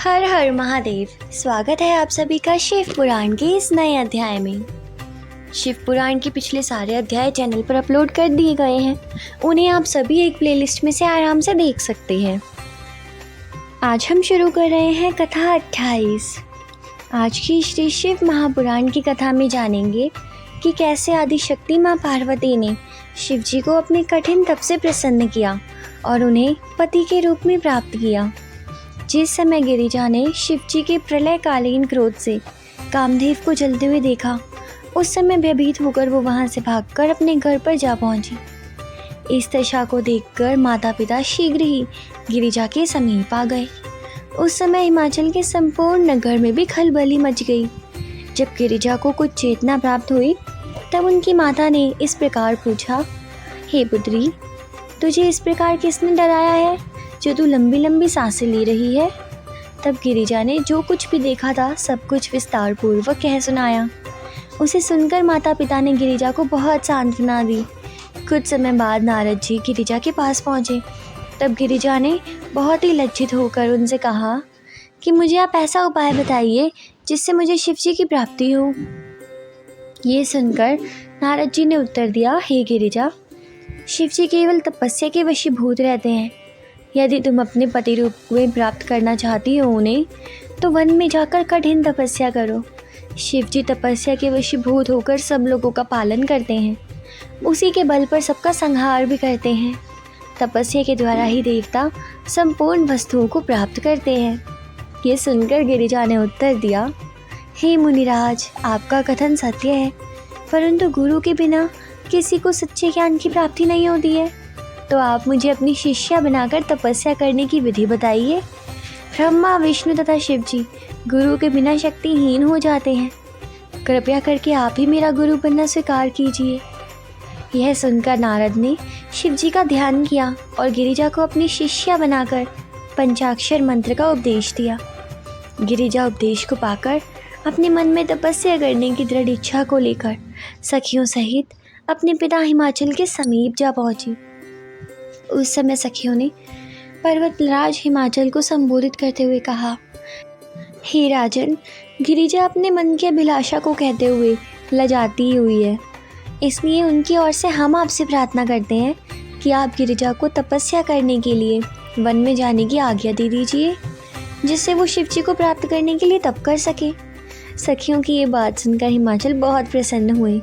हर हर महादेव। स्वागत है आप सभी का शिव पुराण के इस नए अध्याय में। शिव पुराण के पिछले सारे अध्याय चैनल पर अपलोड कर दिए गए हैं, उन्हें आप सभी एक प्लेलिस्ट में से आराम से देख सकते हैं। आज हम शुरू कर रहे हैं कथा 28। आज की श्री शिव महापुराण की कथा में जानेंगे कि कैसे आदिशक्ति माँ पार्वती ने शिव जी को अपने कठिन तप से प्रसन्न किया और उन्हें पति के रूप में प्राप्त किया। जिस समय गिरिजा ने शिव जी के प्रलयकालीन क्रोध से कामदेव को जलते हुए देखा, उस समय भयभीत होकर वो वहां से भागकर अपने घर पर जा पहुंची। इस दशा को देखकर माता पिता शीघ्र ही गिरिजा के समीप आ गए। उस समय हिमाचल के संपूर्ण नगर में भी खलबली मच गई। जब गिरिजा को कुछ चेतना प्राप्त हुई, तब उनकी माता ने इस प्रकार पूछा, हे पुत्री, तुझे इस प्रकार किसने डराया है जो तू लंबी लंबी सांसें ले रही है? तब गिरिजा ने जो कुछ भी देखा था सब कुछ विस्तार पूर्वक कह सुनाया। उसे सुनकर माता पिता ने गिरिजा को बहुत सांत्वना दी। कुछ समय बाद नारद जी गिरिजा के पास पहुँचे। तब गिरिजा ने बहुत ही लज्जित होकर उनसे कहा कि मुझे आप ऐसा उपाय बताइए जिससे मुझे शिव जी की प्राप्ति हो। ये सुनकर नारद जी ने उत्तर दिया, हे गिरिजा, शिव जी केवल तपस्या के वशीभूत रहते हैं। यदि तुम अपने पति रूप में प्राप्त करना चाहती हो उन्हें, तो वन में जाकर कठिन तपस्या करो। शिव जी तपस्या के वशीभूत होकर सब लोगों का पालन करते हैं, उसी के बल पर सबका संहार भी करते हैं। तपस्या के द्वारा ही देवता संपूर्ण वस्तुओं को प्राप्त करते हैं। ये सुनकर गिरिजा ने उत्तर दिया, हे मुनिराज, आपका कथन सत्य है, परंतु गुरु के बिना किसी को सच्चे ज्ञान की प्राप्ति नहीं होती है। तो आप मुझे अपनी शिष्या बनाकर तपस्या करने की विधि बताइए। ब्रह्मा, विष्णु तथा शिव जी गुरु के बिना शक्तिहीन हो जाते हैं। कृपया करके आप ही मेरा गुरु बनना स्वीकार कीजिए। यह सुनकर नारद ने शिव जी का ध्यान किया और गिरिजा को अपनी शिष्या बनाकर पंचाक्षर मंत्र का उपदेश दिया। गिरिजा उपदेश को पाकर अपने मन में तपस्या करने की दृढ़ इच्छा को लेकर सखियों सहित अपने पिता हिमाचल के समीप जा पहुंची। उस समय सखियों ने पर्वतराज हिमाचल को संबोधित करते हुए कहा, हे राजन, गिरिजा अपने मन की अभिलाषा को कहते हुए लजाती हुई है, इसलिए उनकी ओर से हम आपसे प्रार्थना करते हैं कि आप गिरिजा को तपस्या करने के लिए वन में जाने की आज्ञा दे दीजिए, जिससे वो शिव जी को प्राप्त करने के लिए तप कर सके। सखियों की ये बात सुनकर हिमाचल बहुत प्रसन्न हुए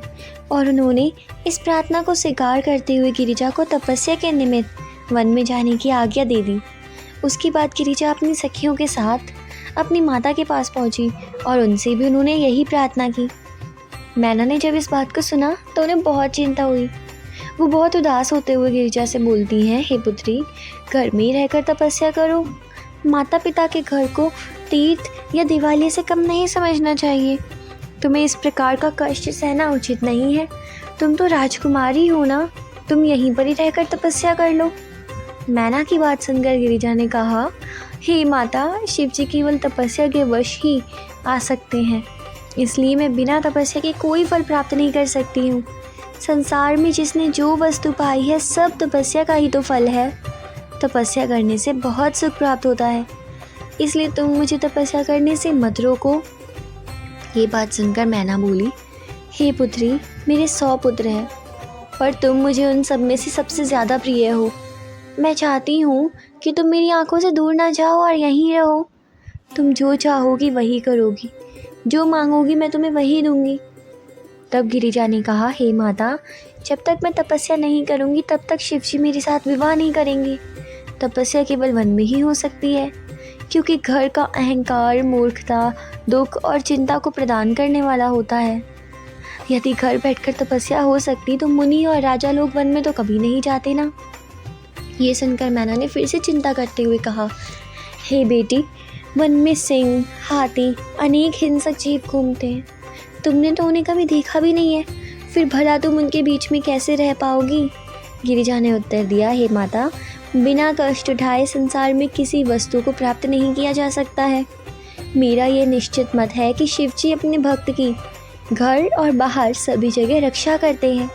और उन्होंने इस प्रार्थना को स्वीकार करते हुए गिरिजा को तपस्या के निमित्त वन में जाने की आज्ञा दे दी। उसके बाद गिरिजा अपनी सखियों के साथ अपनी माता के पास पहुंची और उनसे भी उन्होंने यही प्रार्थना की। मैना ने जब इस बात को सुना तो उन्हें बहुत चिंता हुई। वो बहुत उदास होते हुए गिरिजा से बोलती हैं, हे पुत्री, घर में ही रहकर तपस्या करो। माता पिता के घर को तीर्थ या दिवाली से कम नहीं समझना चाहिए। तुम्हें इस प्रकार का कष्ट सहना उचित नहीं है। तुम तो राजकुमारी हो ना, तुम यहीं पर ही रहकर तपस्या कर लो। मैना की बात सुनकर गिरिजा ने कहा, हे माता, शिव जी केवल तपस्या के वश ही आ सकते हैं, इसलिए मैं बिना तपस्या के कोई फल प्राप्त नहीं कर सकती हूँ। संसार में जिसने जो वस्तु पाई है सब तपस्या का ही तो फल है। तपस्या करने से बहुत सुख प्राप्त होता है, इसलिए तुम मुझे तपस्या करने से मत रोको। ये बात सुनकर मैना बोली, हे पुत्री, मेरे 100 पुत्र हैं, पर तुम मुझे उन सब में से सबसे ज़्यादा प्रिय हो। मैं चाहती हूँ कि तुम मेरी आंखों से दूर ना जाओ और यहीं रहो। तुम जो चाहोगी वही करोगी, जो मांगोगी मैं तुम्हें वही दूंगी। तब गिरिजा ने कहा, हे माता, जब तक मैं तपस्या नहीं करूँगी तब तक शिव जी मेरे साथ विवाह नहीं करेंगे। तपस्या केवल वन में ही हो सकती है, क्योंकि घर का अहंकार, मूर्खता, दुख और चिंता को प्रदान करने वाला होता है। यदि घर बैठकर तपस्या हो सकती तो मुनि और राजा लोग वन में तो कभी नहीं जाते ना। ये सुनकर मैना ने फिर से चिंता करते हुए कहा, हे बेटी, वन में सिंह, हाथी, अनेक हिंसक जीव घूमते हैं। तुमने तो उन्हें कभी देखा भी नहीं है, फिर भला तुम उनके बीच में कैसे रह पाओगी? गिरिजा ने उत्तर दिया, हे माता, बिना कष्ट उठाए संसार में किसी वस्तु को प्राप्त नहीं किया जा सकता है। मेरा ये निश्चित मत है कि शिव जी अपने भक्त की घर और बाहर सभी जगह रक्षा करते हैं।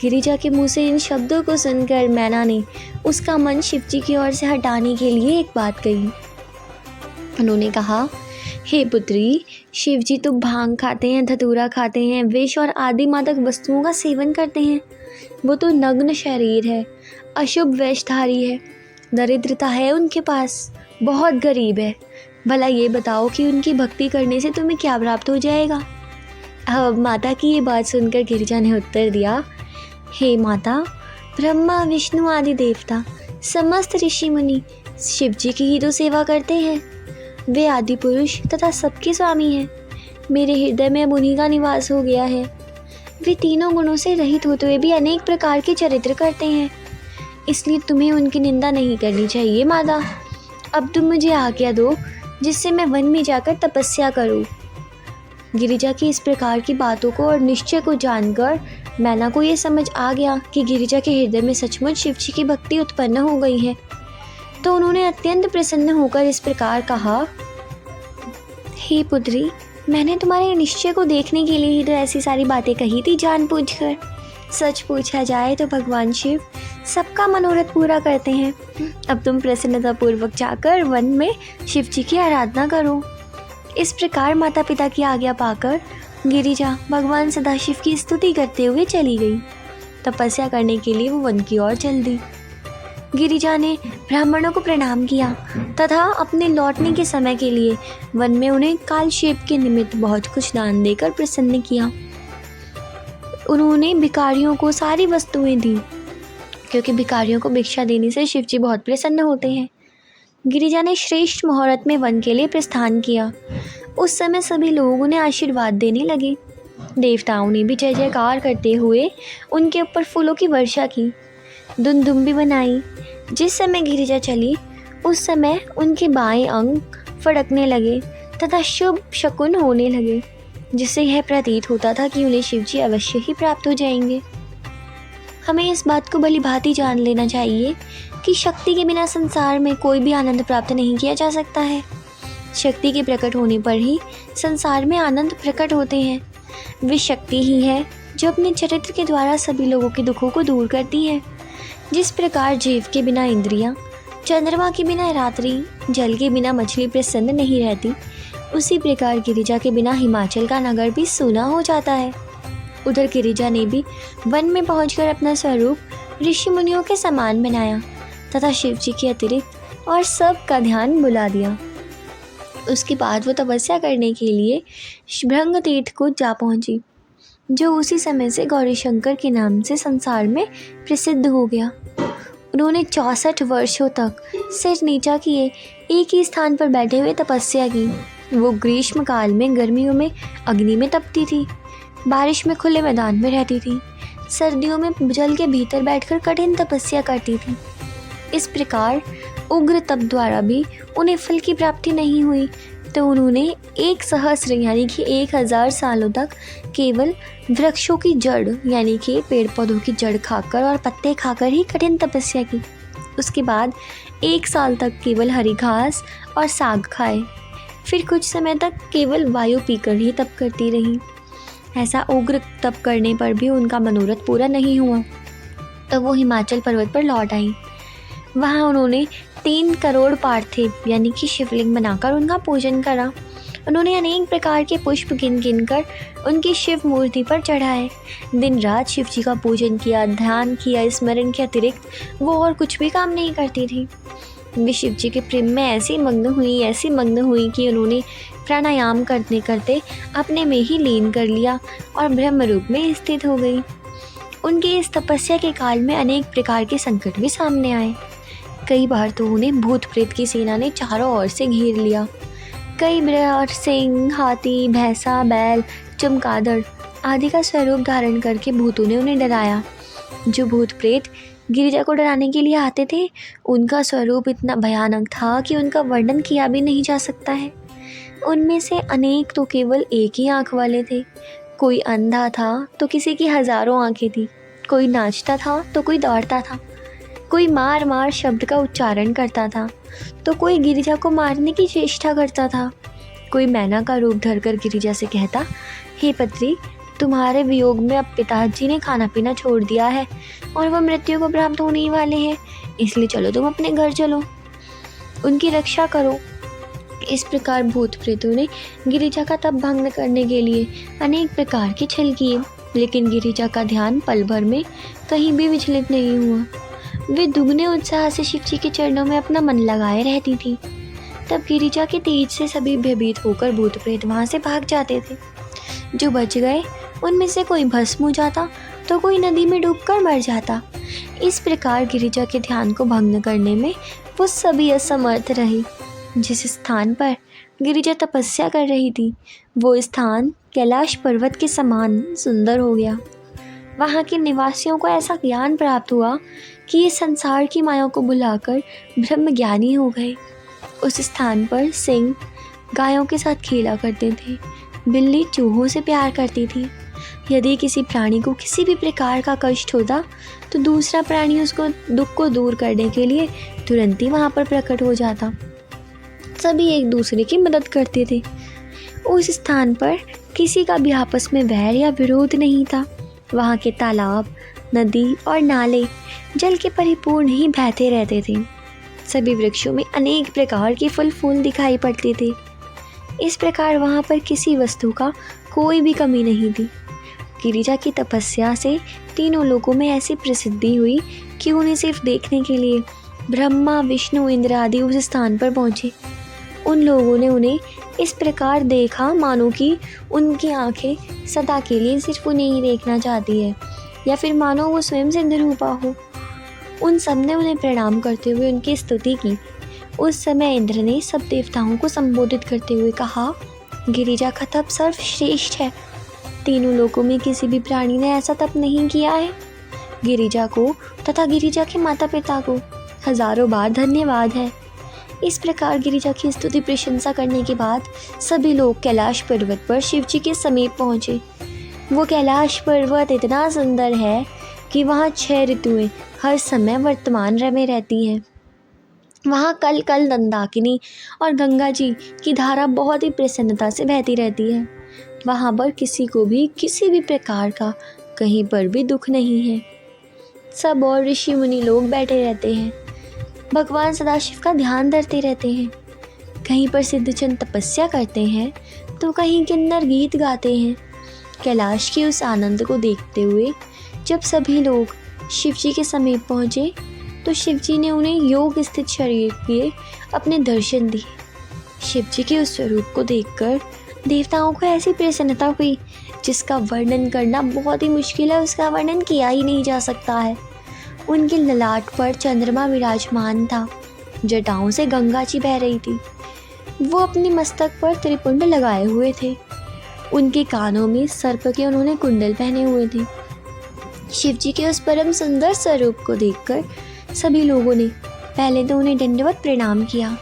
गिरिजा के मुंह से इन शब्दों को सुनकर मैना ने उसका मन शिव जी की ओर से हटाने के लिए एक बात कही। उन्होंने कहा, हे पुत्री, शिव जी तो भांग खाते हैं, धतूरा खाते हैं, विष और आदि मादक वस्तुओं का सेवन करते हैं। वो तो नग्न शरीर है, अशुभ वेशधारी है, दरिद्रता है उनके पास, बहुत गरीब है। भला ये बताओ कि उनकी भक्ति करने से तुम्हें क्या प्राप्त हो जाएगा। अब माता की ये बात सुनकर गिरिजा ने उत्तर दिया, हे माता, ब्रह्मा विष्णु आदि देवता समस्त ऋषि मुनि शिव जी की ही तो सेवा करते हैं। वे आदि पुरुष तथा सबके स्वामी हैं। मेरे हृदय में अब उन्हीं का निवास हो गया है। वे तीनों गुणों से रहित होते हुए भी अनेक प्रकार के चरित्र करते हैं, इसलिए तुम्हें उनकी निंदा नहीं करनी चाहिए माता। अब तुम मुझे आज्ञा दो जिससे मैं वन में जाकर तपस्या करूं। गिरिजा की इस प्रकार की बातों को और निश्चय को जानकर मैना को ये समझ आ गया कि गिरिजा के हृदय में सचमुच शिव जी की भक्ति उत्पन्न हो गई है। तो उन्होंने अत्यंत प्रसन्न होकर इस प्रकार कहा, हे पुत्री, मैंने तुम्हारे निश्चय को देखने के लिए ही तो ऐसी सारी बातें कही थी जानबूझकर। सच पूछा जाए तो भगवान शिव सबका मनोरथ पूरा करते हैं। अब तुम प्रसन्नतापूर्वक जाकर वन में शिव जी की आराधना करो। इस प्रकार माता पिता की आज्ञा पाकर गिरिजा भगवान सदाशिव की स्तुति करते हुए चली गई। तपस्या करने के लिए वो वन की ओर चल दी। गिरिजा ने ब्राह्मणों को प्रणाम किया तथा अपने लौटने के समय के लिए वन में उन्हें कालक्षेप के निमित्त बहुत कुछ दान देकर प्रसन्न किया। उन्होंने भिखारियों को सारी वस्तुएं दी, क्योंकि भिखारियों को भिक्षा देने से शिव जी बहुत प्रसन्न होते हैं। गिरिजा ने श्रेष्ठ मुहूर्त में वन के लिए प्रस्थान किया। उस समय सभी लोग उन्हें आशीर्वाद देने लगे। देवताओं ने भी जय जयकार करते हुए उनके ऊपर फूलों की वर्षा की, धुंधुम भी बनाई। जिस समय गिरिजा चली उस समय उनके बाएं अंग फड़कने लगे तथा शुभ शकुन होने लगे, जिससे यह प्रतीत होता था कि उन्हें शिव जी अवश्य ही प्राप्त हो जाएंगे। हमें इस बात को भली भांति जान लेना चाहिए कि शक्ति के बिना संसार में कोई भी आनंद प्राप्त नहीं किया जा सकता है। शक्ति के प्रकट होने पर ही संसार में आनंद प्रकट होते हैं। वे शक्ति ही है जो अपने चरित्र के द्वारा सभी लोगों के दुखों को दूर करती है। जिस प्रकार जीव के बिना इंद्रियां, चंद्रमा के बिना रात्रि, जल के बिना मछली प्रसन्न नहीं रहती, उसी प्रकार गिरिजा के बिना हिमाचल का नगर भी सूना हो जाता है। उधर गिरिजा ने भी वन में पहुंचकर अपना स्वरूप ऋषि मुनियों के समान बनाया तथा शिव जी के अतिरिक्त और सब का ध्यान बुला दिया। उसके बाद वो तपस्या करने के लिए भृंग तीर्थ को जा पहुंची, जो उसी समय से गौरीशंकर के नाम से संसार में प्रसिद्ध हो गया। उन्होंने 64 वर्षों तक सिर नीचा किए एक ही स्थान पर बैठे हुए तपस्या की। वो ग्रीष्म काल में गर्मियों में अग्नि में तपती थी, बारिश में खुले मैदान में रहती थी, सर्दियों में जल के भीतर बैठकर कठिन तपस्या करती थी। इस प्रकार उग्र तप द्वारा भी उन्हें फल की प्राप्ति नहीं हुई, तो उन्होंने 1 सहस्र यानी कि 1000 सालों तक केवल वृक्षों की जड़ यानी कि पेड़ पौधों की जड़ खाकर और पत्ते खाकर ही कठिन तपस्या की। उसके बाद 1 साल तक केवल हरी घास और साग खाए। फिर कुछ समय तक केवल वायु पीकर ही तप करती रही। ऐसा उग्र तप करने पर भी उनका मनोरथ पूरा नहीं हुआ, तो वो हिमाचल पर्वत पर लौट आई। वहाँ उन्होंने 3 करोड़ पार्थिव यानी कि शिवलिंग बनाकर उनका पूजन करा। उन्होंने अनेक प्रकार के पुष्प गिन गिन कर उनकी शिव मूर्ति पर चढ़ाए। दिन रात शिव जी का पूजन किया, ध्यान किया, स्मरण के अतिरिक्त वो और कुछ भी काम नहीं करती थी। वे शिव जी के प्रेम में ऐसी मग्न हुई कि उन्होंने प्राणायाम करते करते अपने में ही लीन कर लिया और ब्रह्म रूप में स्थित हो गई। उनकी इस तपस्या के काल में अनेक प्रकार के संकट भी सामने आए। कई बार तो उन्हें भूत प्रेत की सेना ने चारों ओर से घेर लिया। कई बार सिंह, हाथी, भैंसा, बैल, चमगादड़ आदि का स्वरूप धारण करके भूतों ने उन्हें डराया। जो भूत प्रेत गिरिजा को डराने के लिए आते थे, उनका स्वरूप इतना भयानक था कि उनका वर्णन किया भी नहीं जा सकता है। उनमें से अनेक तो केवल एक ही आँख वाले थे। कोई अंधा था तो किसी की हजारों आँखें थी। कोई नाचता था तो कोई दौड़ता था। कोई मार मार शब्द का उच्चारण करता था तो कोई गिरिजा को मारने की चेष्टा करता था। कोई मैना का रूप धरकर गिरिजा से कहता, हे पुत्री, तुम्हारे वियोग में अब पिताजी ने खाना पीना छोड़ दिया है और वह मृत्यु को प्राप्त होने ही वाले हैं, इसलिए चलो तुम अपने घर चलो, उनकी रक्षा करो। इस प्रकार भूत प्रेतों ने गिरिजा का तप भंग करने के लिए अनेक प्रकार के छल किए, लेकिन गिरिजा का ध्यान पल भर में कहीं भी विचलित नहीं हुआ। वे दुगने उत्साह से शिव जी के चरणों में अपना मन लगाए रहती थी। तब गिरिजा के तेज से सभी भयभीत होकर भूत प्रेत वहाँ से भाग जाते थे। जो बच गए उनमें से कोई भस्म हो जाता तो कोई नदी में डूबकर मर जाता। इस प्रकार गिरिजा के ध्यान को भंग करने में वो सभी असमर्थ रही। जिस स्थान पर गिरिजा तपस्या कर रही थी वो स्थान कैलाश पर्वत के समान सुंदर हो गया। वहाँ के निवासियों को ऐसा ज्ञान प्राप्त हुआ कि ये संसार की माया को भुलाकर ब्रह्म ज्ञानी हो गए। उस स्थान पर सिंह गायों के साथ खेला करते थे, बिल्ली चूहों से प्यार करती थी। यदि किसी प्राणी को किसी भी प्रकार का कष्ट होता तो दूसरा प्राणी उसको दुख को दूर करने के लिए तुरंत ही वहाँ पर प्रकट हो जाता। सभी एक दूसरे की मदद करते थे। उस स्थान पर किसी का भी आपस में वैर या विरोध नहीं था। वहाँ के तालाब, नदी और नाले जल के परिपूर्ण ही बहते रहते थे। सभी वृक्षों में अनेक प्रकार के फल फूल दिखाई पड़ते थे। इस प्रकार वहाँ पर किसी वस्तु का कोई भी कमी नहीं थी। गिरिजा की तपस्या से तीनों लोकों में ऐसी प्रसिद्धि हुई कि उन्हें सिर्फ देखने के लिए ब्रह्मा, विष्णु, इंद्र आदि उस स्थान पर पहुँचे। उन लोगों ने उन्हें इस प्रकार देखा मानो कि उनकी आंखें सदा के लिए सिर्फ उन्हें ही देखना चाहती है, या फिर मानो वो स्वयं सिद्ध रूपा हो। उन सब ने उन्हें प्रणाम करते हुए उनकी स्तुति की। उस समय इंद्र ने सब देवताओं को संबोधित करते हुए कहा, गिरिजा का तप सर्वश्रेष्ठ है। तीनों लोकों में किसी भी प्राणी ने ऐसा तप नहीं किया है। गिरिजा को तथा गिरिजा के माता पिता को हजारों बार धन्यवाद है। इस प्रकार गिरिजा की स्तुति प्रशंसा करने के बाद सभी लोग कैलाश पर्वत पर शिव जी के समीप पहुँचे। वो कैलाश पर्वत इतना सुंदर है कि वहाँ 6 ऋतुएं हर समय वर्तमान में रहती हैं। वहाँ कल कल मंदाकिनी और गंगा जी की धारा बहुत ही प्रसन्नता से बहती रहती है। वहाँ पर किसी को भी किसी भी प्रकार का कहीं पर भी दुख नहीं है। सब और ऋषि मुनि लोग बैठे रहते हैं, भगवान सदाशिव का ध्यान धरते रहते हैं। कहीं पर सिद्धजन तपस्या करते हैं तो कहीं किन्नर गीत गाते हैं। कैलाश के उस आनंद को देखते हुए जब सभी लोग शिव जी के समीप पहुँचे तो शिव जी ने उन्हें योग स्थित शरीर के अपने दर्शन दिए। शिव जी के उस स्वरूप को देखकर देवताओं को ऐसी प्रसन्नता हुई जिसका वर्णन करना बहुत ही मुश्किल है, उसका वर्णन किया ही नहीं जा सकता है। उनके ललाट पर चंद्रमा विराजमान था, जटाओं से गंगा जी बह रही थी। वो अपने मस्तक पर त्रिपुंड लगाए हुए थे। उनके कानों में सर्प के उन्होंने कुंडल पहने हुए थे। शिव जी के उस परम सुंदर स्वरूप को देखकर सभी लोगों ने पहले तो उन्हें दंडवत प्रणाम किया,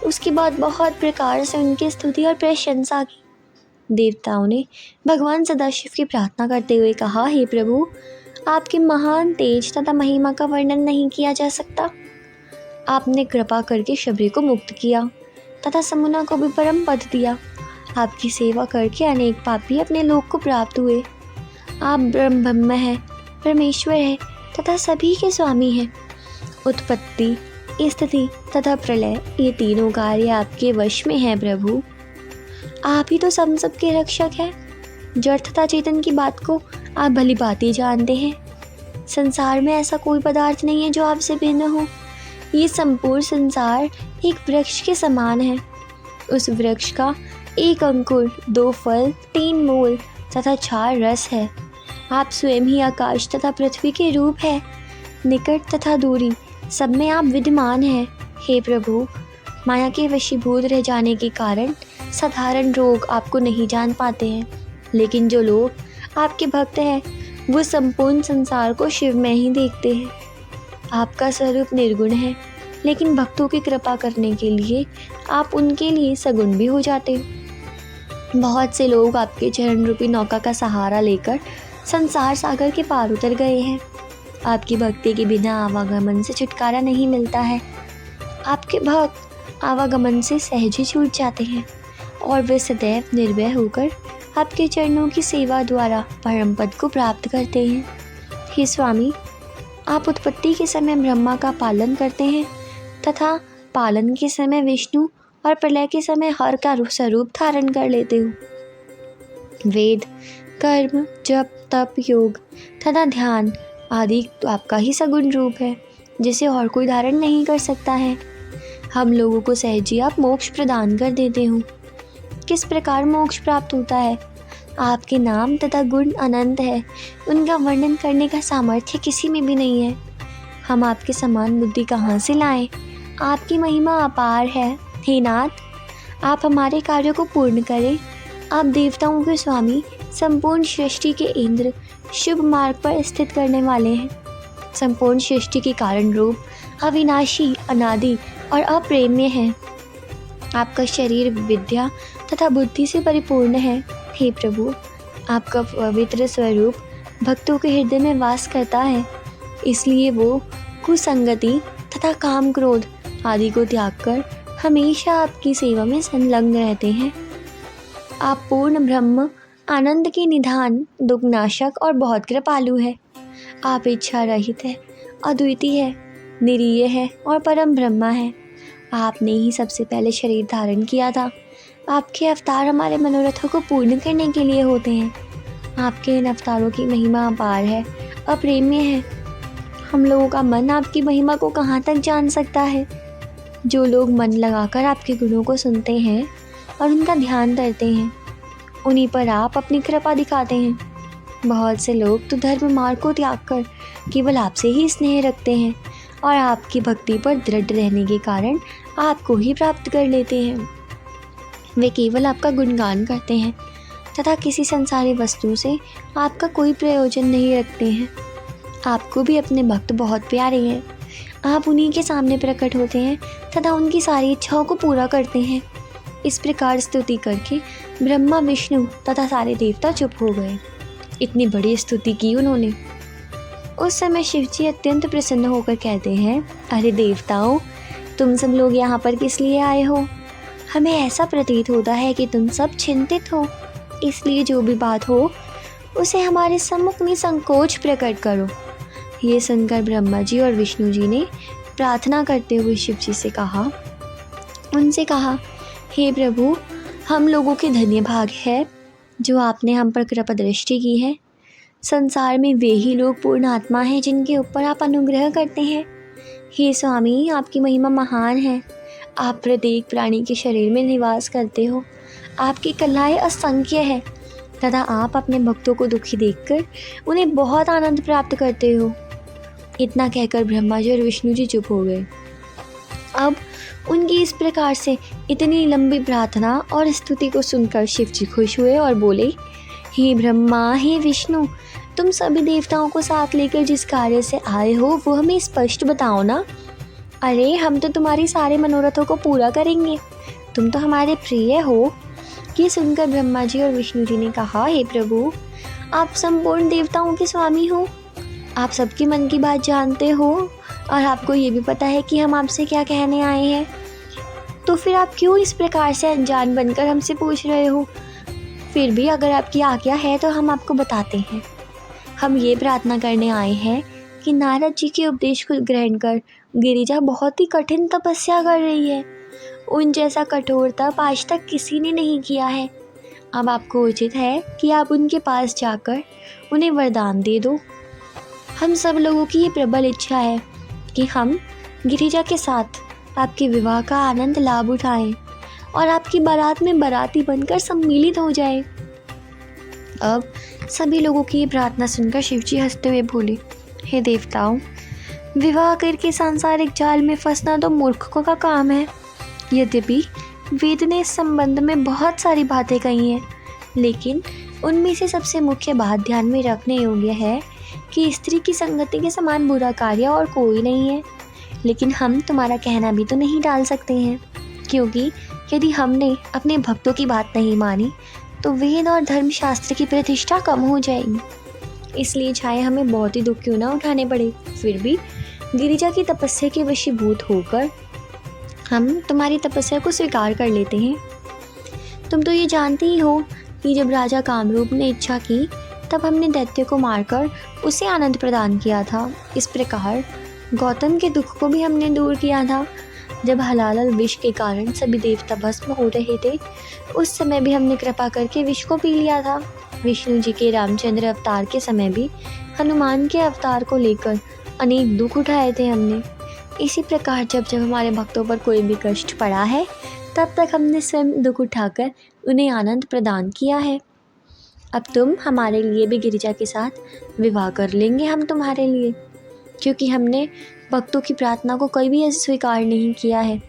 उसके बाद बहुत प्रकार से उनकी स्तुति और प्रशंसा की। देवताओं ने भगवान सदाशिव की प्रार्थना करते हुए कहा, हे प्रभु, आपके महान तेज तथा महिमा का वर्णन नहीं किया जा सकता। आपने कृपा करके शबरी को मुक्त किया तथा समुना को भी परम पद दिया। आपकी सेवा करके अनेक पापी अपने लोक को प्राप्त हुए। आप ब्रह्म है, परमेश्वर है तथा सभी के स्वामी हैं। उत्पत्ति, स्थिति तथा प्रलय, ये तीनों कार्य आपके वश में हैं प्रभु। आप ही तो सबके रक्षक हैं। जड़ तथा चेतन की बात को आप भली भांति जानते हैं। संसार में ऐसा कोई पदार्थ नहीं है जो आपसे भिन्न हो। ये संपूर्ण संसार एक वृक्ष के समान है। उस वृक्ष का 1 अंकुर, 2 फल, 3 मूल तथा 4 रस है। आप स्वयं ही आकाश तथा पृथ्वी के रूप है। निकट तथा दूरी सब में आप विद्यमान हैं। हे प्रभु, माया के वशीभूत रह जाने के कारण साधारण लोग आपको नहीं जान पाते हैं, लेकिन जो लोग आपके भक्त हैं वो संपूर्ण संसार को शिव में ही देखते हैं। आपका स्वरूप निर्गुण है, लेकिन भक्तों की कृपा करने के लिए आप उनके लिए सगुण भी हो जाते हो। बहुत से लोग आपके चरण रूपी नौका का सहारा लेकर संसार सागर के पार उतर गए हैं। आपकी भक्ति के बिना आवागमन से छुटकारा नहीं मिलता है। आपके भक्त आवागमन से सहज ही छूट जाते हैं और वे सदैव निर्भय होकर आपके चरणों की सेवा द्वारा परम पद को प्राप्त करते हैं। हे स्वामी, आप उत्पत्ति के समय ब्रह्मा का पालन करते हैं तथा पालन के समय विष्णु और प्रलय के समय हर का स्वरूप धारण कर लेते हो। वेद, कर्म, जप, तप, योग तथा ध्यान आदि तो आपका ही सगुण रूप है, जिसे और कोई धारण नहीं कर सकता है। हम लोगों को सहज ही आप मोक्ष प्रदान कर देते हो। किस प्रकार मोक्ष प्राप्त होता है? आपके नाम तथा गुण अनंत है, उनका वर्णन करने का सामर्थ्य किसी में भी नहीं है। हम आपके समान बुद्धि कहाँ से लाएं? आपकी महिमा अपार है। हे नाथ, आप हमारे कार्यों को पूर्ण करें। आप देवताओं के स्वामी, संपूर्ण सृष्टि के इंद्र, शुभ मार्ग पर स्थित करने वाले हैं। संपूर्ण सृष्टि के कारण रूप, अविनाशी, अनादि और अप्रेम्य है। आपका शरीर विद्या तथा बुद्धि से परिपूर्ण है। हे प्रभु, आपका पवित्र स्वरूप भक्तों के हृदय में वास करता है, इसलिए वो कुसंगति तथा काम क्रोध आदि को त्याग कर हमेशा आपकी सेवा में संलग्न रहते हैं। आप पूर्ण ब्रह्म, आनंद के निधान, दुखनाशक और बहुत कृपालु है। आप इच्छा रहित है, अद्वितीय है, निरीय है और परम ब्रह्मा है। आपने ही सबसे पहले शरीर धारण किया था। आपके अवतार हमारे मनोरथों को पूर्ण करने के लिए होते हैं। आपके इन अवतारों की महिमा अपार है, अप्रेम्य है। हम लोगों का मन आपकी महिमा को कहाँ तक जान सकता है? जो लोग मन लगाकर आपके गुणों को सुनते हैं और उनका ध्यान करते हैं, उन्हीं पर आप अपनी कृपा दिखाते हैं। बहुत से लोग तो धर्म मार्ग को त्याग कर केवल आपसे ही स्नेह रखते हैं और आपकी भक्ति पर दृढ़ रहने के कारण आपको ही प्राप्त कर लेते हैं। वे केवल आपका गुणगान करते हैं तथा किसी संसारी वस्तु से आपका कोई प्रयोजन नहीं रखते हैं। आपको भी अपने भक्त बहुत प्यारे हैं। आप उन्हीं के सामने प्रकट होते हैं तथा उनकी सारी इच्छाओं को पूरा करते हैं। इस प्रकार स्तुति करके ब्रह्मा, विष्णु तथा सारे देवता चुप हो गए। इतनी बड़ी स्तुति की उन्होंने। उस समय शिवजी अत्यंत प्रसन्न होकर कहते हैं, अरे देवताओं, तुम सब लोग यहाँ पर किस लिए आए हो? हमें ऐसा प्रतीत होता है कि तुम सब चिंतित हो, इसलिए जो भी बात हो उसे हमारे सम्मुख निसंकोच प्रकट करो। ये सुनकर ब्रह्मा जी और विष्णु जी ने प्रार्थना करते हुए शिव जी से उनसे कहा, हे प्रभु, हम लोगों के धन्य भाग है जो आपने हम पर कृपा दृष्टि की है। संसार में वे ही लोग पूर्ण आत्मा हैं जिनके ऊपर आप अनुग्रह करते हैं। हे स्वामी, आपकी महिमा महान है। आप प्रत्येक प्राणी के शरीर में निवास करते हो। आपकी कलाएं असंख्य है तथा आप अपने भक्तों को दुखी देखकर उन्हें बहुत आनंद प्राप्त करते हो। इतना कहकर ब्रह्मा जी और विष्णु जी चुप हो गए। अब उनकी इस प्रकार से इतनी लंबी प्रार्थना और स्तुति को सुनकर शिव जी खुश हुए और बोले, हे ब्रह्मा, हे विष्णु, तुम सभी देवताओं को साथ लेकर जिस कार्य से आए हो वो हमें स्पष्ट बताओ ना। अरे, हम तो तुम्हारी सारे मनोरथों को पूरा करेंगे, तुम तो हमारे प्रिय हो। ये सुनकर ब्रह्मा जी और विष्णु जी ने कहा, हे प्रभु, आप संपूर्ण देवताओं के स्वामी हो, आप सबके मन की बात जानते हो और आपको ये भी पता है कि हम आपसे क्या कहने आए हैं। तो फिर आप क्यों इस प्रकार से अनजान बनकर हमसे पूछ रहे हो? फिर भी अगर आपकी आज्ञा है तो हम आपको बताते हैं। हम ये प्रार्थना करने आए हैं कि नारद जी के उपदेश को ग्रहण कर गिरिजा बहुत ही कठिन तपस्या कर रही है। उन जैसा कठोर तप आज तक किसी ने नहीं किया है। अब आपको उचित है कि आप उनके पास जाकर उन्हें वरदान दे दो। हम सब लोगों की ये प्रबल इच्छा है कि हम गिरिजा के साथ आपके विवाह का आनंद लाभ उठाएं और आपकी बारात में बाराती बनकर सम्मिलित हो जाएं। अब सभी लोगों की ये प्रार्थना सुनकर शिवजी हंसते हुए बोले, हे देवताओं, विवाह करके सांसारिक जाल में फंसना तो मूर्खों का काम है। यद्यपि वेद ने इस संबंध में बहुत सारी बातें कही हैं, लेकिन उनमें से सबसे मुख्य बात ध्यान में रखने योग्य है कि स्त्री की संगति के समान बुरा कार्य और कोई नहीं है। लेकिन हम तुम्हारा कहना भी तो नहीं टाल सकते हैं, क्योंकि यदि हमने अपने भक्तों की बात नहीं मानी तो वेद और धर्मशास्त्र की प्रतिष्ठा कम हो जाएगी। इसलिए चाहे हमें बहुत ही दुख क्यों ना उठाने पड़े, फिर भी गिरिजा की तपस्या के वशीभूत होकर हम तुम्हारी तपस्या को स्वीकार कर लेते हैं। तुम तो ये जानते ही हो कि जब राजा कामरूप ने इच्छा की तब हमने दैत्य को मारकर उसे आनंद प्रदान किया था। इस प्रकार गौतम के दुख को भी हमने दूर किया था। जब हलाल विष के कारण सभी देवता भस्म हो रहे थे, उस समय भी हमने कृपा करके विष को पी लिया था। विष्णु जी के रामचंद्र अवतार के समय भी हनुमान के अवतार को लेकर अनेक दुख उठाए थे हमने। इसी प्रकार जब जब हमारे भक्तों पर कोई भी कष्ट पड़ा है, तब तक हमने स्वयं दुख उठाकर उन्हें आनंद प्रदान किया है। अब तुम हमारे लिए भी गिरिजा के साथ विवाह कर लेंगे हम तुम्हारे लिए, क्योंकि हमने भक्तों की प्रार्थना को कभी भी स्वीकार नहीं किया है।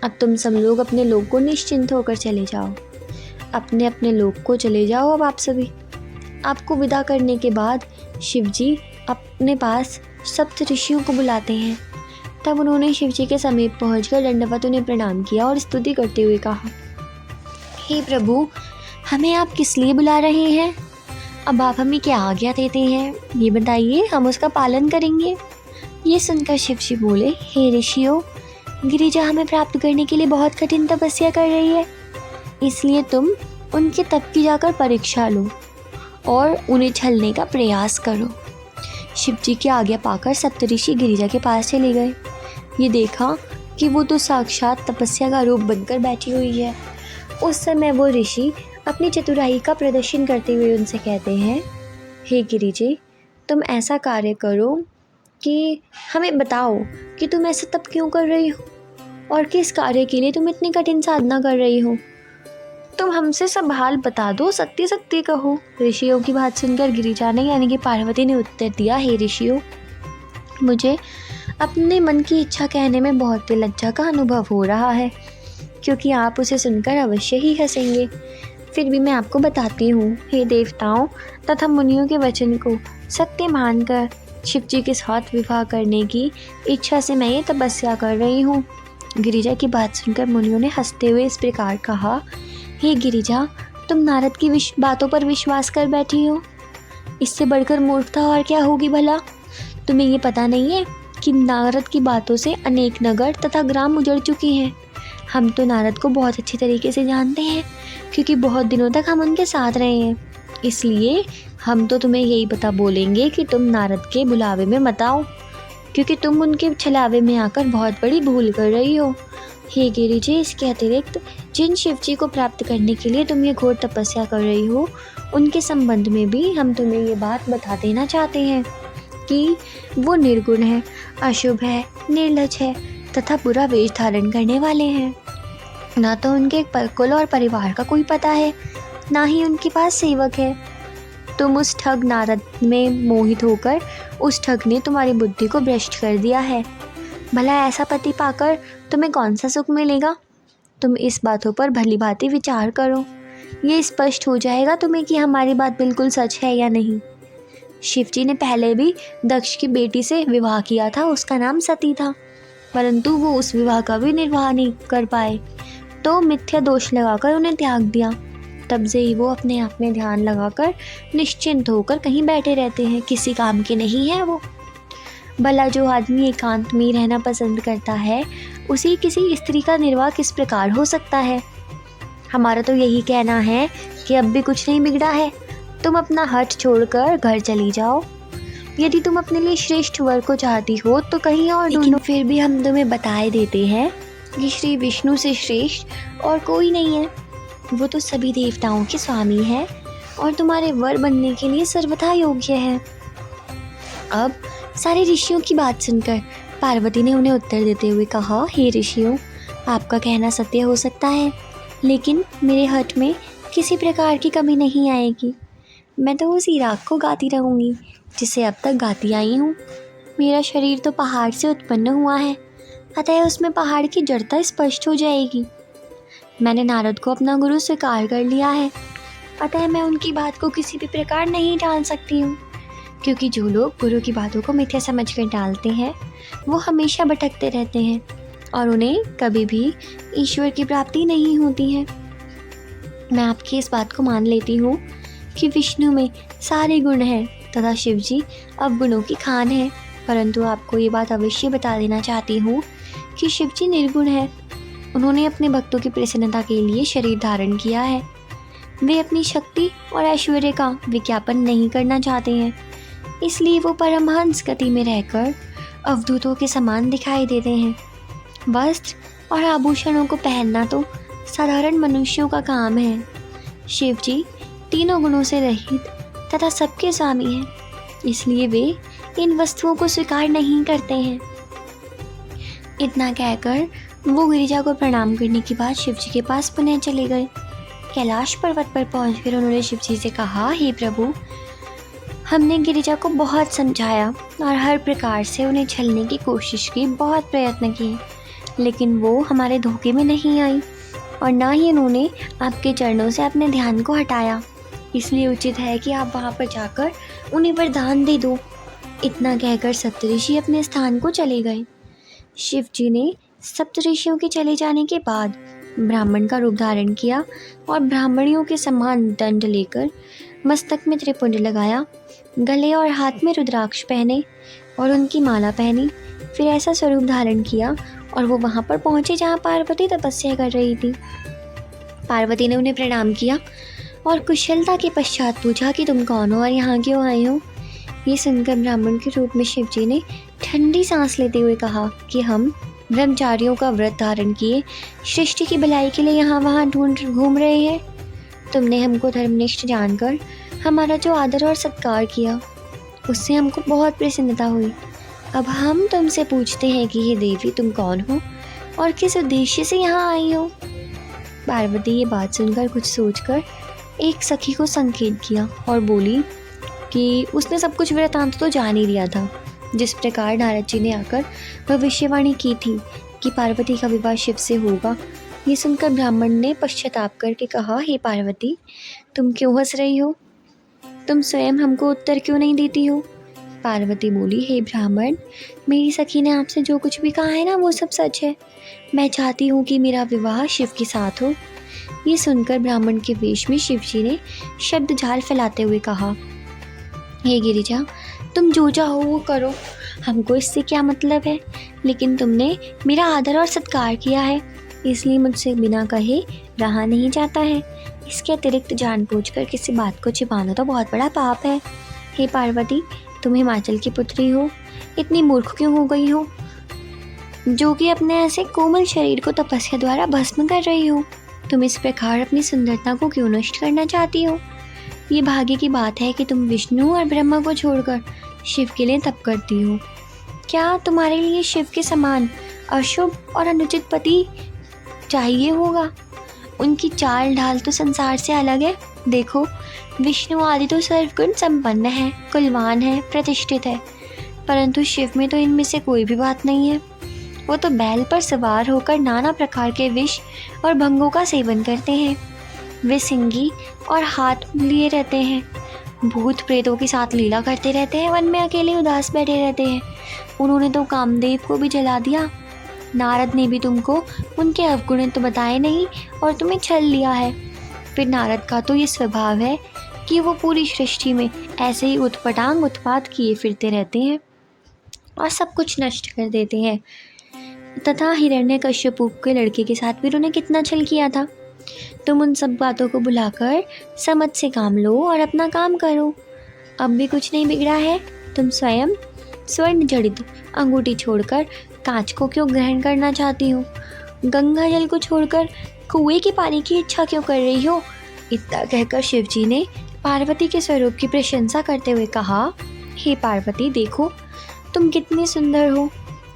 अब तुम सब लोग अपने लोक को निश्चिंत होकर चले जाओ, अपने अपने लोक को चले जाओ। अब आप सभी, आपको विदा करने के बाद शिव जी अपने पास सप्त ऋषियों को बुलाते हैं। तब उन्होंने शिव जी के समीप पहुंचकर दंडवत उन्हें प्रणाम किया और स्तुति करते हुए कहा, हे प्रभु, हमें आप किस लिए बुला रहे हैं? अब आप हमें क्या आज्ञा देते हैं, ये बताइए, हम उसका पालन करेंगे। ये सुनकर शिव जी बोले, हे ऋषियों, गिरिजा हमें प्राप्त करने के लिए बहुत कठिन तपस्या कर रही है, इसलिए तुम उनके तप की जाकर परीक्षा लो और उन्हें छलने का प्रयास करो। शिव जी की आज्ञा पाकर सप्तऋषि गिरिजा के पास चले गए। ये देखा कि वो तो साक्षात तपस्या का रूप बनकर बैठी हुई है। उस समय वो ऋषि अपनी चतुराई का प्रदर्शन करते हुए उनसे कहते हैं, हे गिरिजे, तुम ऐसा कार्य करो कि हमें बताओ कि तुम ऐसा तप क्यों कर रही हो और किस कार्य के लिए तुम इतनी कठिन साधना कर रही हो। तुम हमसे सब हाल बता दो, सत्य सत्य कहो। ऋषियों की बात सुनकर गिरिजा ने यानी कि पार्वती ने उत्तर दिया, हे ऋषियों, मुझे अपने मन की इच्छा कहने में बहुत ही लज्जा का अनुभव हो रहा है, क्योंकि आप उसे सुनकर अवश्य ही हंसेंगे। फिर भी मैं आपको बताती हूँ। हे देवताओं तथा मुनियों के वचन को सत्य मानकर शिव जी के साथ विवाह करने की इच्छा से मैं ये तपस्या कर रही हूँ। गिरिजा की बात सुनकर मुनियों ने हंसते हुए इस प्रकार कहा, हे गिरिजा, तुम नारद की बातों पर विश्वास कर बैठी हो। इससे बढ़कर मूर्खता और क्या होगी भला? तुम्हें ये पता नहीं है कि नारद की बातों से अनेक नगर तथा ग्राम उजड़ चुके हैं। हम तो नारद को बहुत अच्छी तरीके से जानते हैं, क्योंकि बहुत दिनों तक हम उनके साथ रहे हैं। इसलिए हम तो तुम्हें यही बता बोलेंगे कि तुम नारद के बुलावे में मत आओ, क्योंकि तुम उनके छलावे में आकर बहुत बड़ी भूल कर रही हो। हे गिरिजे, इसके अतिरिक्त जिन शिव जी को प्राप्त करने के लिए तुम ये घोर तपस्या कर रही हो, उनके संबंध में भी हम तुम्हें ये बात बता देना चाहते हैं कि वो निर्गुण है, अशुभ है, निर्लज है तथा बुरा वेश धारण करने वाले हैं। ना तो उनके कुल और परिवार का कोई पता है, ना ही उनके पास सेवक है। तुम उस ठग नारद में मोहित होकर उस ठग ने तुम्हारी बुद्धि को भ्रष्ट कर दिया है। भला ऐसा पति पाकर तुम्हें कौन सा सुख मिलेगा? तुम इस बातों पर भली भांति विचार करो, ये स्पष्ट हो जाएगा तुम्हें कि हमारी बात बिल्कुल सच है या नहीं। शिव जी ने पहले भी दक्ष की बेटी से विवाह किया था, उसका नाम सती था, परंतु वो उस विवाह का भी निर्वाह नहीं कर पाए, तो मिथ्या दोष लगाकर उन्हें त्याग दिया। तब से ही वो अपने आप में ध्यान लगाकर निश्चिंत होकर कहीं बैठे रहते हैं, किसी काम के नहीं है वो। भला जो आदमी एकांत में रहना पसंद करता है, उसी किसी स्त्री का निर्वाह किस प्रकार हो सकता है? हमारा तो यही कहना है कि अब भी कुछ नहीं बिगड़ा है, तुम अपना हठ छोड़कर घर चली जाओ। यदि तुम अपने लिए श्रेष्ठ वर को चाहती हो तो कहीं और ढूंढो। फिर भी हम तुम्हें बताए देते हैं कि श्री विष्णु से श्रेष्ठ और कोई नहीं है। वो तो सभी देवताओं के स्वामी है और तुम्हारे वर बनने के लिए सर्वथा योग्य है। अब सारे ऋषियों की बात सुनकर पार्वती ने उन्हें उत्तर देते हुए कहा, हे ऋषियों, आपका कहना सत्य हो सकता है, लेकिन मेरे हठ में किसी प्रकार की कमी नहीं आएगी। मैं तो उसी राग को गाती रहूँगी जिसे अब तक गाती आई हूँ। मेरा शरीर तो पहाड़ से उत्पन्न हुआ है, अतः उसमें पहाड़ की जड़ता स्पष्ट हो जाएगी। मैंने नारद को अपना गुरु स्वीकार कर लिया है, अतः मैं उनकी बात को किसी भी प्रकार नहीं टाल सकती हूँ, क्योंकि जो लोग गुरु की बातों को मिथ्या समझकर टालते हैं, वो हमेशा भटकते रहते हैं और उन्हें कभी भी ईश्वर की प्राप्ति नहीं होती है। मैं आपकी इस बात को मान लेती हूँ कि विष्णु में सारे गुण हैं तथा शिव जी अवगुणों की खान है, परंतु आपको ये बात अवश्य बता देना चाहती हूँ कि शिव जी निर्गुण है। उन्होंने अपने भक्तों की प्रसन्नता के लिए शरीर धारण किया है। वे अपनी शक्ति और ऐश्वर्य का विज्ञापन नहीं करना चाहते हैं, इसलिए वो परमहंस गति में रहकर अवधूतों के समान दिखाई देते हैं। वस्त्र और आभूषणों को पहनना तो साधारण मनुष्यों का काम है। शिव जी तीनों गुणों से रहित तथा सबके स्वामी हैं, इसलिए वे इन वस्तुओं को स्वीकार नहीं करते हैं। इतना कहकर वो गिरिजा को प्रणाम करने के बाद शिव जी के पास पुनः चले गए। कैलाश पर्वत पर पहुंचकर उन्होंने शिव जी से कहा, हे प्रभु, हमने गिरिजा को बहुत समझाया और हर प्रकार से उन्हें छलने की कोशिश की, बहुत प्रयत्न किए, लेकिन वो हमारे धोखे में नहीं आई और ना ही उन्होंने आपके चरणों से अपने ध्यान को हटाया। इसलिए उचित है कि आप वहाँ पर जाकर उन्हें वरदान दे दो। इतना कहकर सप्तऋषि अपने स्थान को चले गए। शिव जी ने सप्तऋषियों के चले जाने के बाद ब्राह्मण का रूप धारण किया और ब्राह्मणियों के समान दंड लेकर मस्तक में त्रिपुंड लगाया, गले और हाथ में रुद्राक्ष पहने और उनकी माला पहनी। फिर ऐसा स्वरूप धारण किया और वो वहाँ पर पहुँचे जहाँ पार्वती तपस्या कर रही थी। पार्वती ने उन्हें प्रणाम किया और कुशलता के पश्चात पूछा कि तुम कौन हो और यहाँ क्यों आए हो। ये सुनकर ब्राह्मण के रूप में शिव जी ने ठंडी सांस लेते हुए कहा कि हम ब्रह्मचारियों का व्रत धारण किए सृष्टि की भलाई के लिए यहाँ वहाँ घूम रहे हैं। तुमने हमको धर्मनिष्ठ जानकर हमारा जो आदर और सत्कार किया, उससे हमको बहुत प्रसन्नता हुई। अब हम तुमसे पूछते हैं कि हे देवी, तुम कौन हो और किस उद्देश्य से यहाँ आई हो। पार्वती ये बात सुनकर कुछ सोचकर एक सखी को संकेत किया और बोली कि उसने सब कुछ वृतांत तो जान ही लिया था, जिस प्रकार नारद जी ने आकर भविष्यवाणी की थी कि पार्वती का विवाह शिव से होगा। ये सुनकर ब्राह्मण ने पश्चाताप करके कहा, हे पार्वती, तुम क्यों हंस रही हो? तुम स्वयं हमको उत्तर क्यों नहीं देती हो? पार्वती बोली, हे ब्राह्मण, मेरी सखी ने आपसे जो कुछ भी कहा है ना, वो सब सच है। मैं चाहती हूँ कि मेरा विवाह शिव के साथ हो। ये सुनकर ब्राह्मण के वेश में शिव जी ने शब्द जाल फैलाते हुए कहा, हे गिरिजा, तुम जो चाहो वो करो, हमको इससे क्या मतलब है, लेकिन तुमने मेरा आदर और सत्कार किया है, इसलिए मुझसे बिना कहे रहा नहीं जाता है। इसके अतिरिक्त जानबूझकर किसी बात को छिपाना तो बहुत बड़ा पाप है। हे पार्वती, तुम हिमाचल की पुत्री हो, इतनी मूर्ख क्यों हो गई हो जो कि अपने ऐसे कोमल शरीर को तपस्या द्वारा भस्म कर रही हो? तुम इस प्रकार अपनी सुंदरता को क्यों नष्ट करना चाहती हो? ये भाग्य की बात है कि तुम विष्णु और ब्रह्मा को छोड़कर शिव के लिए तप करती हो। क्या तुम्हारे लिए शिव के समान अशुभ और अनुचित पति चाहिए होगा? उनकी चाल ढाल तो संसार से अलग है। देखो, विष्णु आदि तो सर्वगुण संपन्न है, कुलवान है, प्रतिष्ठित है, परंतु शिव में तो इनमें से कोई भी बात नहीं है। वो तो बैल पर सवार होकर नाना प्रकार के विष और भंगों का सेवन करते हैं। वे सिंगी और हाथ लिए रहते हैं, भूत प्रेतों के साथ लीला करते रहते हैं, वन में अकेले उदास बैठे रहते हैं। उन्होंने तो कामदेव को भी जला दिया। नारद ने भी तुमको उनके अवगुण तो बताए नहीं और तुम्हें छल लिया है। फिर नारद का तो ये स्वभाव है कि वो पूरी सृष्टि में ऐसे ही उत्पटांग उत्पात किए फिरते रहते हैं और सब कुछ नष्ट कर देते हैं। तथा हिरण्यकश्यप के लड़के के साथ भी उन्होंने कितना छल किया था। तुम उन सब बातों को भुलाकर समझ से काम लो और अपना काम करो। अब भी कुछ नहीं बिगड़ा है। तुम स्वयं स्वर्ण जड़ित अंगूठी छोड़कर कांच को क्यों ग्रहण करना चाहती हो? गंगा जल को छोड़कर कुएं के पानी की इच्छा क्यों कर रही हो? इतना कहकर शिव जी ने पार्वती के स्वरूप की प्रशंसा करते हुए कहा, हे पार्वती, देखो तुम कितनी सुंदर हो।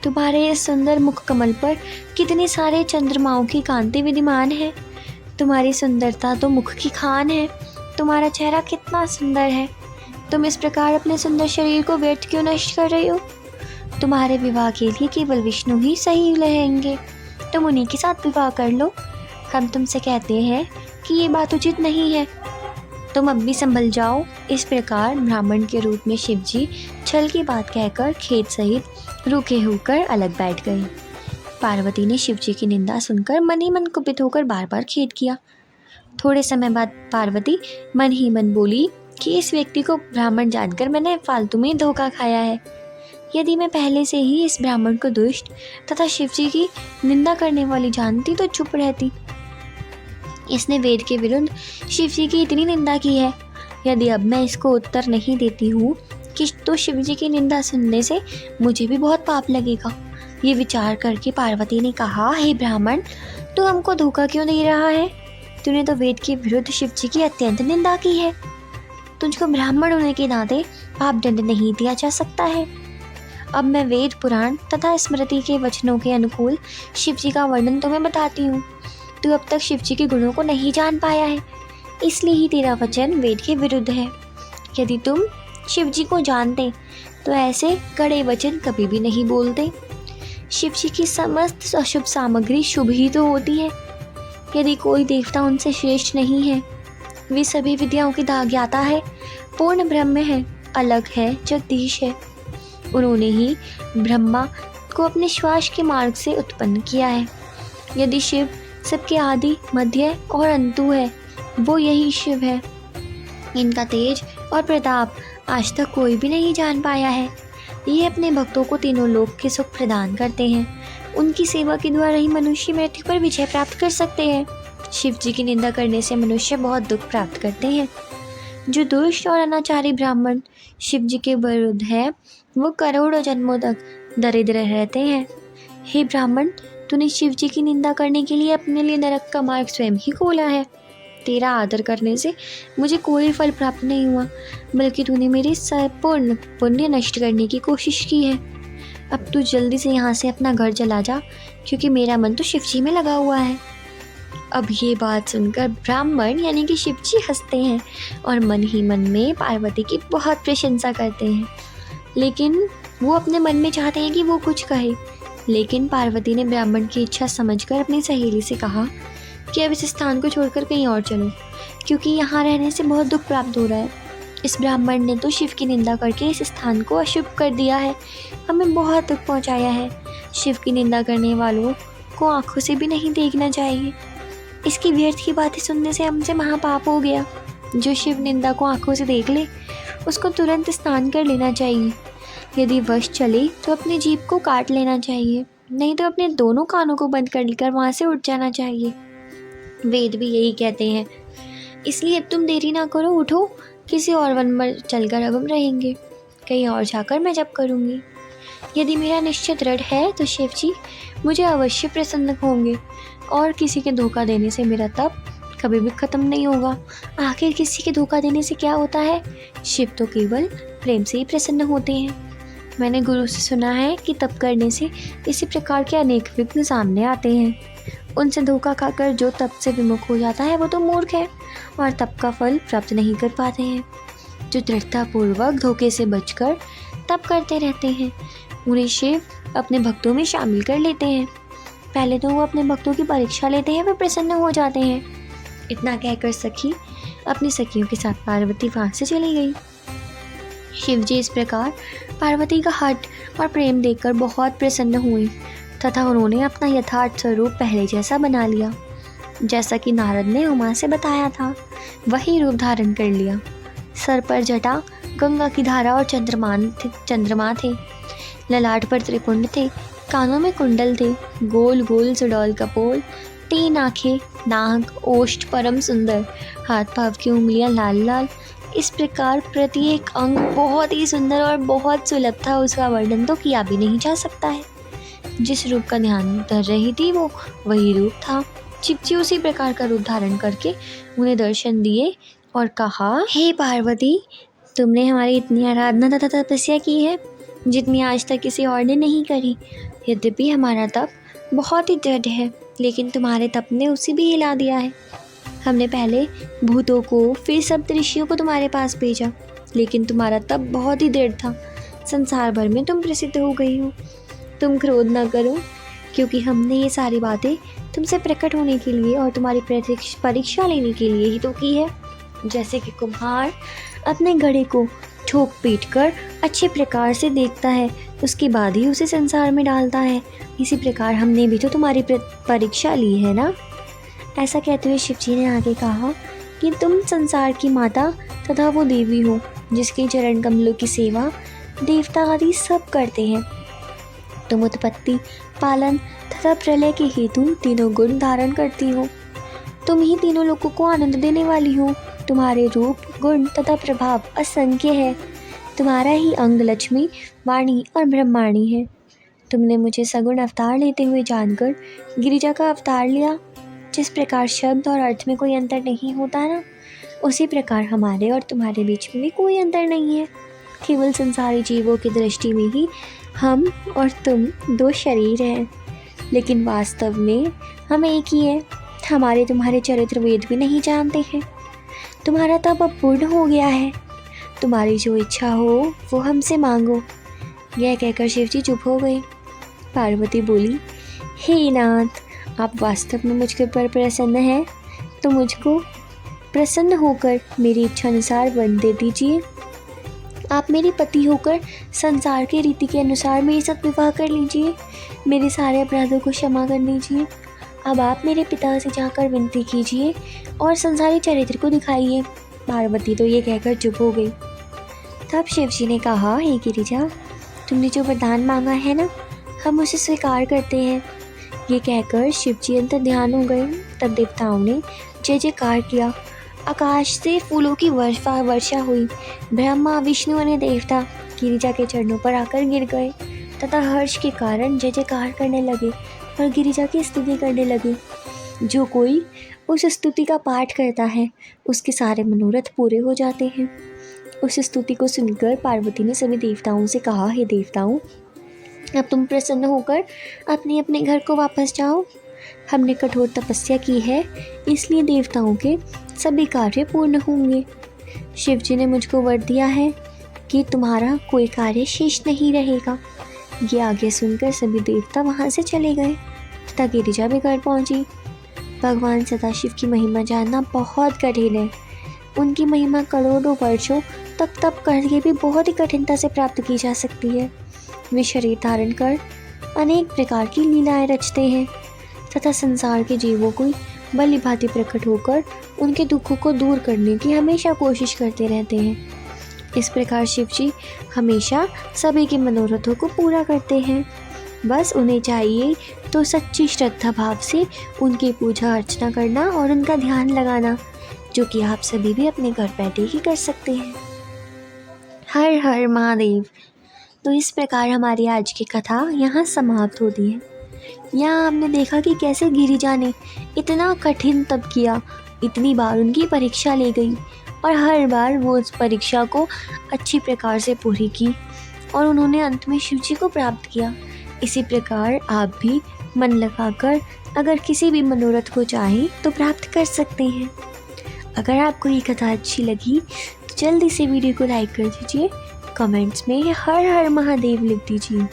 तुम्हारे इस सुंदर मुख कमल पर कितने सारे चंद्रमाओं की कांति विद्यमान है। तुम्हारी सुंदरता तो मुख की खान है। तुम्हारा चेहरा कितना सुंदर है। तुम इस प्रकार अपने सुंदर शरीर को व्यर्थ क्यों नष्ट कर रही हो? तुम्हारे विवाह के लिए केवल विष्णु ही सही रहेंगे। तुम उन्हीं के साथ विवाह कर लो। हम तुमसे कहते हैं कि ये बात उचित नहीं है। तुम अब भी संभल जाओ। इस प्रकार ब्राह्मण के रूप में शिव जी छल की बात कहकर खेत सहित रूखे होकर अलग बैठ गए। पार्वती ने शिव जी की निंदा सुनकर मन ही मन कुपित होकर बार बार खेद किया। थोड़े समय बाद पार्वती मन ही मन बोली कि इस व्यक्ति को ब्राह्मण जानकर मैंने फालतू में धोखा खाया है। यदि मैं पहले से ही इस ब्राह्मण को दुष्ट तथा शिव जी की निंदा करने वाली जानती तो चुप रहती। इसने वेद के विरुद्ध शिव जी की इतनी निंदा की है। यदि अब मैं इसको उत्तर नहीं देती हूँ कि तो शिव जी की निंदा सुनने से मुझे भी बहुत पाप लगेगा। ये विचार करके पार्वती ने कहा, हे ब्राह्मण, तू हमको धोखा क्यों दे रहा है? तूने तो वेद के विरुद्ध शिव जी की अत्यंत निंदा की है। तुझको ब्राह्मण होने के नाते पाप दंड नहीं दिया जा सकता है। अब मैं वेद पुराण तथा स्मृति के वचनों के अनुकूल शिव जी का वर्णन तुम्हें बताती हूँ। तू अब तक शिव जी के गुणों को नहीं जान पाया है, इसलिए ही तेरा वचन वेद के विरुद्ध है। यदि तुम शिव जी को जानते तो ऐसे कड़े वचन कभी भी नहीं बोलते। शिव जी की समस्त अशुभ सामग्री शुभ ही तो होती है। यदि कोई देवता उनसे श्रेष्ठ नहीं है, वे सभी विद्याओं की ज्ञाता है, पूर्ण ब्रह्म है, अलग है, जगदीश है। उन्होंने ही ब्रह्मा को अपने श्वास के मार्ग से उत्पन्न किया है। यदि शिव सबके आदि, मध्य और अंतु है, वो यही शिव है। इनका तेज और प्रताप आज तक कोई भी नहीं जान पाया है। ये अपने भक्तों को तीनों लोक के सुख प्रदान करते हैं। उनकी सेवा के द्वारा ही मनुष्य मृत्यु पर विजय प्राप्त कर सकते हैं। शिव जी की निंदा करने से मनुष्य बहुत दुख प्राप्त करते हैं। जो दुष्ट और अनाचारी ब्राह्मण शिव जी के विरुद्ध है, वो करोड़ों जन्मों तक दरिद्र रहते हैं। हे ब्राह्मण, तूने शिव जी की निंदा करने के लिए अपने लिए नरक का मार्ग स्वयं ही खोला है। तेरा आदर करने से मुझे कोई फल प्राप्त नहीं हुआ, बल्कि तूने मेरे संपूर्ण पुण्य नष्ट करने की कोशिश की है। अब तू जल्दी से यहाँ से अपना घर चला जा, क्योंकि मेरा मन तो शिव जी में लगा हुआ है। अब ये बात सुनकर ब्राह्मण यानी कि शिव जी हंसते हैं और मन ही मन में पार्वती की बहुत प्रशंसा करते हैं। लेकिन वो अपने मन में चाहते हैं कि वो कुछ कहे, लेकिन पार्वती ने ब्राह्मण की इच्छा समझकर अपनी सहेली से कहा कि अब इस स्थान को छोड़कर कहीं और चलो, क्योंकि यहाँ रहने से बहुत दुख प्राप्त हो रहा है। इस ब्राह्मण ने तो शिव की निंदा करके इस स्थान को अशुभ कर दिया है, हमें बहुत दुख पहुँचाया है। शिव की निंदा करने वालों को आंखों से भी नहीं देखना चाहिए। इसकी व्यर्थ की बातें सुनने से हमसे महापाप हो गया। जो शिव निंदा को आंखों से देख ले, उसको तुरंत स्नान कर लेना चाहिए। यदि वश चले तो अपनी जीभ को काट लेना चाहिए, नहीं तो अपने दोनों कानों को बंद कर लेकर वहाँ से उठ जाना चाहिए। वेद भी यही कहते हैं। इसलिए अब तुम देरी ना करो, उठो, किसी और वन में चलकर अब हम रहेंगे। कहीं और जाकर मैं जप करूँगी। यदि मेरा निश्चय दृढ़ है तो शिव जी मुझे अवश्य प्रसन्न होंगे और किसी के धोखा देने से मेरा तप कभी भी ख़त्म नहीं होगा। आखिर किसी के धोखा देने से क्या होता है? शिव तो केवल प्रेम से ही प्रसन्न होते हैं। मैंने गुरु से सुना है कि तप करने से इसी प्रकार के अनेक विघ्न सामने आते हैं। उनसे धोखा खाकर जो तप से विमुख हो जाता है वो तो मूर्ख है और तप का फल प्राप्त नहीं कर पाते हैं। जो दृढ़तापूर्वक धोखे से बचकर तप करते रहते हैं, उन्हें शिव अपने भक्तों में शामिल कर लेते हैं। पहले तो वो अपने भक्तों की परीक्षा लेते हैं, वे प्रसन्न हो जाते हैं। इतना कहकर सखी अपनी सखियों के साथ पार्वती वहाँ से चली गई। शिव जी इस प्रकार पार्वती का हठ और प्रेम देखकर बहुत प्रसन्न हुए तथा उन्होंने अपना यथार्थ स्वरूप पहले जैसा बना लिया। जैसा कि नारद ने उमा से बताया था, वही रूप धारण कर लिया। सर पर जटा, गंगा की धारा और चंद्रमा थे। ललाट पर त्रिपुंड थे, कानों में कुंडल थे, गोल गोल सुडौल कपोल, 3 आँखें, नाक, ओष्ठ परम सुंदर, हाथ पाँव की उंगलियां लाल लाल। इस प्रकार प्रत्येक अंग बहुत ही सुंदर और बहुत सुलभ था। उसका वर्णन तो किया भी नहीं जा सकता है। जिस रूप का ध्यान कर रही थी वो वही रूप था। शिव जी उसी प्रकार का रूप धारण करके उन्हें दर्शन दिए और कहा, हे पार्वती, तुमने हमारी इतनी आराधना तथा तपस्या की है जितनी आज तक किसी और ने नहीं करी। यद्यपि हमारा तप बहुत ही दृढ़ है, लेकिन तुम्हारे तप ने उसे भी हिला दिया है। हमने पहले भूतों को, फिर सप्त ऋषियों को तुम्हारे पास भेजा, लेकिन तुम्हारा तप बहुत ही दृढ़ था। संसार भर में तुम प्रसिद्ध हो गई हो। तुम क्रोध न करो, क्योंकि हमने ये सारी बातें तुमसे प्रकट होने के लिए और तुम्हारी परीक्षा लेने के लिए ही तो की है। जैसे कि कुम्हार अपने घड़े को ठोक पीट कर अच्छे प्रकार से देखता है, उसके बाद ही उसे संसार में डालता है, इसी प्रकार हमने भी तो तुम्हारी परीक्षा ली है ना। ऐसा कहते हुए शिव जी ने आगे कहा कि तुम संसार की माता तथा वो देवी हो जिसके चरण कमलों की सेवा देवता आदि सब करते हैं। तुम उत्पत्ति, पालन तथा प्रलय के हेतु तीनों गुण धारण करती हो। तुम ही तीनों लोगों को आनंद देने वाली हो। तुम्हारे रूप, गुण तथा प्रभाव असंख्य है। तुम्हारा ही अंग लक्ष्मी, वाणी और ब्रह्माणी है। तुमने मुझे सगुण अवतार लेते हुए जानकर गिरिजा का अवतार लिया। जिस प्रकार शब्द और अर्थ में कोई अंतर नहीं होता ना, उसी प्रकार हमारे और तुम्हारे बीच में भी कोई अंतर नहीं है। केवल संसारी जीवों की दृष्टि में ही हम और तुम दो शरीर हैं, लेकिन वास्तव में हम एक ही है। हमारे तुम्हारे चरित्र वेद भी नहीं जानते हैं। तुम्हारा तप अब पूर्ण हो गया है। तुम्हारी जो इच्छा हो वो हमसे मांगो। यह कहकर शिव जी चुप हो गए। पार्वती बोली, हे नाथ, आप वास्तव में मुझके पर प्रसन्न हैं तो मुझको प्रसन्न होकर मेरी इच्छा अनुसार वर दे दीजिए। आप मेरे पति होकर संसार के रीति के अनुसार मेरे साथ विवाह कर लीजिए। मेरे सारे अपराधों को क्षमा कर दीजिए। अब आप मेरे पिता से जाकर विनती कीजिए और संसारी चरित्र को दिखाइए। पार्वती तो ये कहकर चुप हो गई। तब शिव जी ने कहा, हे गिरिजा, तुमने जो वरदान मांगा है ना, हम उसे स्वीकार करते हैं। ये कहकर शिव जी अंतर ध्यान हो गए। तब देवताओं ने जय जयकार किया। आकाश से फूलों की वर्षा हुई। ब्रह्मा, विष्णु और देवता गिरिजा के चरणों पर आकर गिर गए तथा हर्ष के कारण जय जयकार करने लगे और गिरिजा की स्तुति करने लगे। जो कोई उस स्तुति का पाठ करता है उसके सारे मनोरथ पूरे हो जाते हैं। उस स्तुति को सुनकर पार्वती ने सभी देवताओं से कहा, हे देवताओं, अब तुम प्रसन्न होकर अपने अपने घर को वापस जाओ। हमने कठोर तपस्या की है, इसलिए देवताओं के सभी कार्य पूर्ण होंगे। शिव जी ने मुझको वर दिया है कि तुम्हारा कोई कार्य शेष नहीं रहेगा। ये आज्ञा सुनकर सभी देवता वहाँ से चले गए तथा गिरिजा भी घर पहुँची। भगवान सदाशिव की महिमा जानना बहुत कठिन है। उनकी महिमा करोड़ों वर्षों तक तप करके भी बहुत ही कठिनता से प्राप्त की जा सकती है। वे शरीर धारण कर अनेक प्रकार की लीलाएं रचते हैं तथा संसार के जीवों को भली भांति प्रकट होकर उनके दुखों को दूर करने की हमेशा कोशिश करते रहते हैं। इस प्रकार शिव जी हमेशा सभी के मनोरथों को पूरा करते हैं। बस उन्हें चाहिए तो सच्ची श्रद्धा भाव से उनकी पूजा अर्चना करना और उनका ध्यान लगाना, जो कि आप सभी भी अपने घर बैठे ही कर सकते हैं। हर हर महादेव। तो इस प्रकार हमारी आज की कथा यहाँ समाप्त होती है। यहाँ हमने देखा कि कैसे गिरिजा ने इतना कठिन तप किया, इतनी बार उनकी परीक्षा ली गई और हर बार वो उस परीक्षा को अच्छी प्रकार से पूरी की और उन्होंने अंत में शिव जी को प्राप्त किया। इसी प्रकार आप भी मन लगाकर अगर किसी भी मनोरथ को चाहें तो प्राप्त कर सकते हैं। अगर आपको ये कथा अच्छी लगी तो जल्दी से वीडियो को लाइक कर दीजिए, कमेंट्स में हर हर महादेव लिख दीजिए।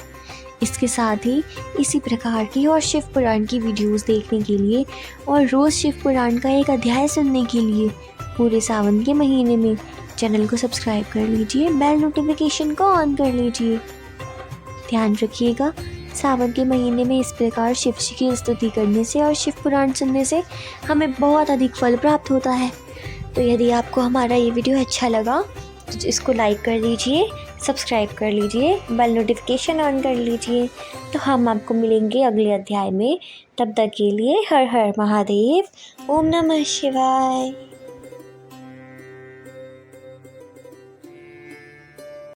इसके साथ ही इसी प्रकार की और शिव पुराण की वीडियोस देखने के लिए और रोज़ शिव पुराण का एक अध्याय सुनने के लिए पूरे सावन के महीने में चैनल को सब्सक्राइब कर लीजिए, बेल नोटिफिकेशन को ऑन कर लीजिए। ध्यान रखिएगा, सावन के महीने में इस प्रकार शिव जी की स्तुति करने से और शिव पुराण सुनने से हमें बहुत अधिक फल प्राप्त होता है। तो यदि आपको हमारा ये वीडियो अच्छा लगा तो इसको लाइक कर लीजिए, सब्सक्राइब कर लीजिए, बेल नोटिफिकेशन ऑन कर लीजिए। तो हम आपको मिलेंगे अगले अध्याय में। तब तक के लिए हर हर महादेव। ओम नमः शिवाय।